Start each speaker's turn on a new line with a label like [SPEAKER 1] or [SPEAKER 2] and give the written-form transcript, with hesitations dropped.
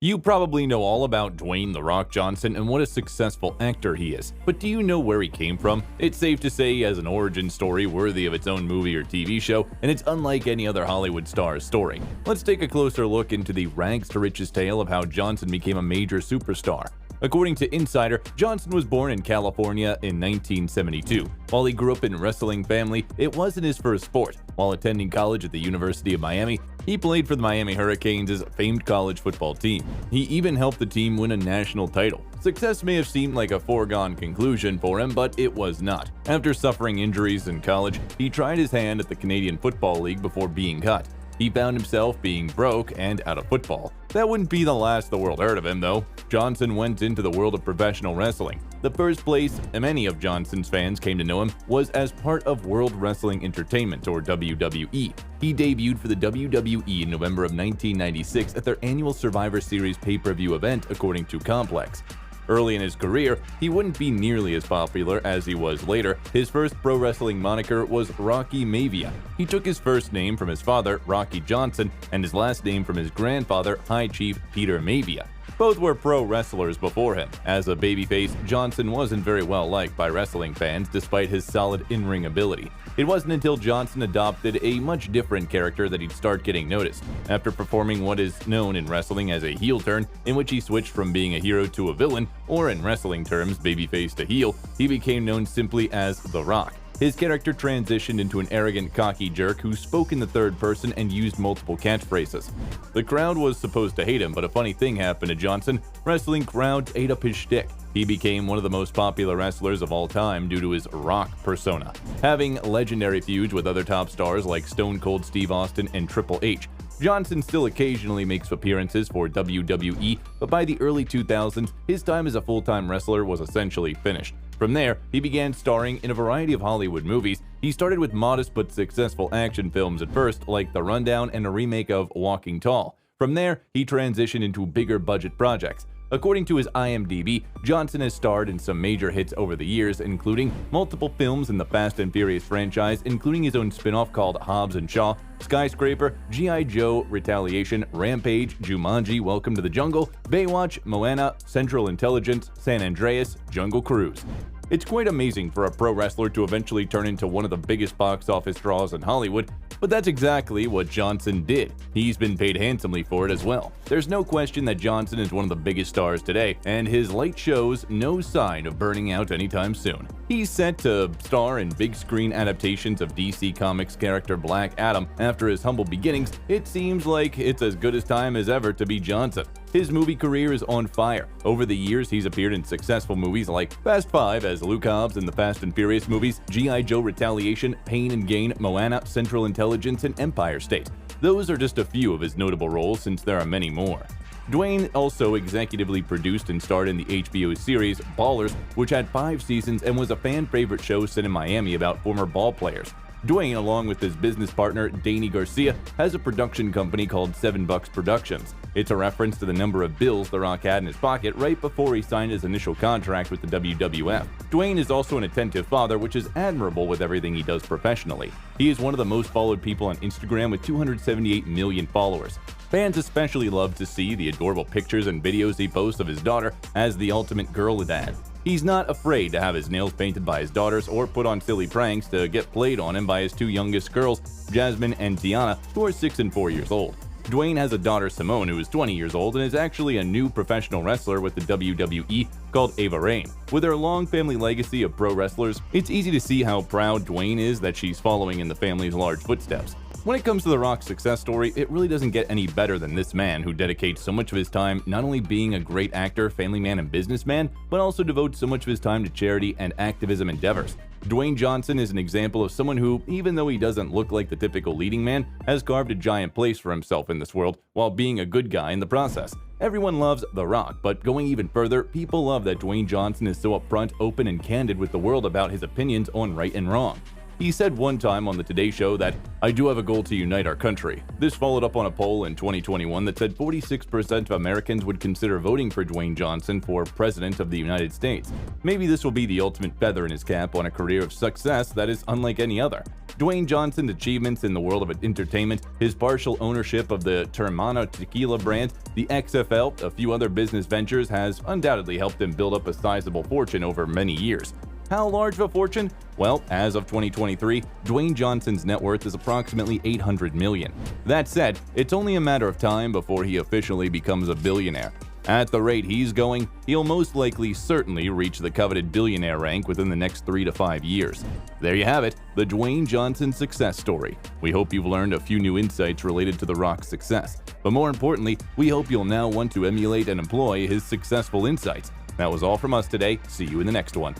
[SPEAKER 1] You probably know all about Dwayne "The Rock" Johnson and what a successful actor he is, but do you know where he came from? It's safe to say he has an origin story worthy of its own movie or TV show, and it's unlike any other Hollywood star's story. Let's take a closer look into the rags to riches tale of how Johnson became a major superstar. According to Insider, Johnson was born in California in 1972. While he grew up in a wrestling family, it wasn't his first sport. While attending college at the University of Miami, he played for the Miami Hurricanes' famed college football team. He even helped the team win a national title. Success may have seemed like a foregone conclusion for him, but it was not. After suffering injuries in college, he tried his hand at the Canadian Football League before being cut. He found himself being broke and out of football. That wouldn't be the last the world heard of him, though. Johnson went into the world of professional wrestling. The first place many of Johnson's fans came to know him was as part of World Wrestling Entertainment, or WWE. He debuted for the WWE in November of 1996 at their annual Survivor Series pay-per-view event, according to Complex. Early in his career, he wouldn't be nearly as popular as he was later. His first pro wrestling moniker was Rocky Maivia. He took his first name from his father, Rocky Johnson, and his last name from his grandfather, High Chief Peter Maivia. Both were pro wrestlers before him. As a babyface, Johnson wasn't very well liked by wrestling fans despite his solid in-ring ability. It wasn't until Johnson adopted a much different character that he'd start getting noticed. After performing what is known in wrestling as a heel turn, in which he switched from being a hero to a villain, or in wrestling terms, babyface to heel, he became known simply as The Rock. His character transitioned into an arrogant, cocky jerk who spoke in the third person and used multiple catchphrases. The crowd was supposed to hate him, but a funny thing happened to Johnson. Wrestling crowds ate up his shtick. He became one of the most popular wrestlers of all time due to his rock persona, having legendary feuds with other top stars like Stone Cold Steve Austin and Triple H. Johnson still occasionally makes appearances for WWE, but by the early 2000s, his time as a full-time wrestler was essentially finished. From there, he began starring in a variety of Hollywood movies. He started with modest but successful action films at first, like The Rundown and a remake of Walking Tall. From there, he transitioned into bigger budget projects. According to his IMDb, Johnson has starred in some major hits over the years, including multiple films in the Fast and Furious franchise, including his own spin-off called Hobbs & Shaw, Skyscraper, G.I. Joe, Retaliation, Rampage, Jumanji, Welcome to the Jungle, Baywatch, Moana, Central Intelligence, San Andreas, Jungle Cruise. It's quite amazing for a pro wrestler to eventually turn into one of the biggest box office draws in Hollywood, but that's exactly what Johnson did. He's been paid handsomely for it as well. There's no question that Johnson is one of the biggest stars today, and his light shows no sign of burning out anytime soon. He's set to star in big screen adaptations of DC Comics character Black Adam. After his humble beginnings, it seems like it's as good a time as ever to be Johnson. His movie career is on fire. Over the years, he's appeared in successful movies like Fast 5 as Luke Hobbs in the Fast and Furious movies, G.I. Joe Retaliation, Pain and Gain, Moana, Central Intelligence, and Empire State. Those are just a few of his notable roles, since there are many more. Dwayne also executively produced and starred in the HBO series Ballers, which had 5 seasons and was a fan favorite show set in Miami about former ball players. Dwayne, along with his business partner Danny Garcia, has a production company called $7 Productions. It's a reference to the number of bills The Rock had in his pocket right before he signed his initial contract with the WWF. Dwayne is also an attentive father, which is admirable with everything he does professionally. He is one of the most followed people on Instagram with 278 million followers. Fans especially love to see the adorable pictures and videos he posts of his daughter as the ultimate girl dad. He's not afraid to have his nails painted by his daughters or put on silly pranks to get played on him by his 2 youngest girls, Jasmine and Tiana, who are 6 and 4 years old. Dwayne has a daughter, Simone, who is 20 years old and is actually a new professional wrestler with the WWE called Ava Raine. With her long family legacy of pro wrestlers, it's easy to see how proud Dwayne is that she's following in the family's large footsteps. When it comes to The Rock's success story, it really doesn't get any better than this man who dedicates so much of his time not only being a great actor, family man, and businessman, but also devotes so much of his time to charity and activism endeavors. Dwayne Johnson is an example of someone who, even though he doesn't look like the typical leading man, has carved a giant place for himself in this world while being a good guy in the process. Everyone loves The Rock, but going even further, people love that Dwayne Johnson is so upfront, open, and candid with the world about his opinions on right and wrong. He said one time on the Today Show that, "I do have a goal to unite our country." This followed up on a poll in 2021 that said 46% of Americans would consider voting for Dwayne Johnson for President of the United States. Maybe this will be the ultimate feather in his cap on a career of success that is unlike any other. Dwayne Johnson's achievements in the world of entertainment, his partial ownership of the Teremana tequila brand, the XFL, a few other business ventures has undoubtedly helped him build up a sizable fortune over many years. How large of a fortune? Well, as of 2023, Dwayne Johnson's net worth is approximately $800 million. That said, it's only a matter of time before he officially becomes a billionaire. At the rate he's going, he'll most likely certainly reach the coveted billionaire rank within the next 3 to 5 years. There you have it, the Dwayne Johnson success story. We hope you've learned a few new insights related to The Rock's success. But more importantly, we hope you'll now want to emulate and employ his successful insights. That was all from us today. See you in the next one.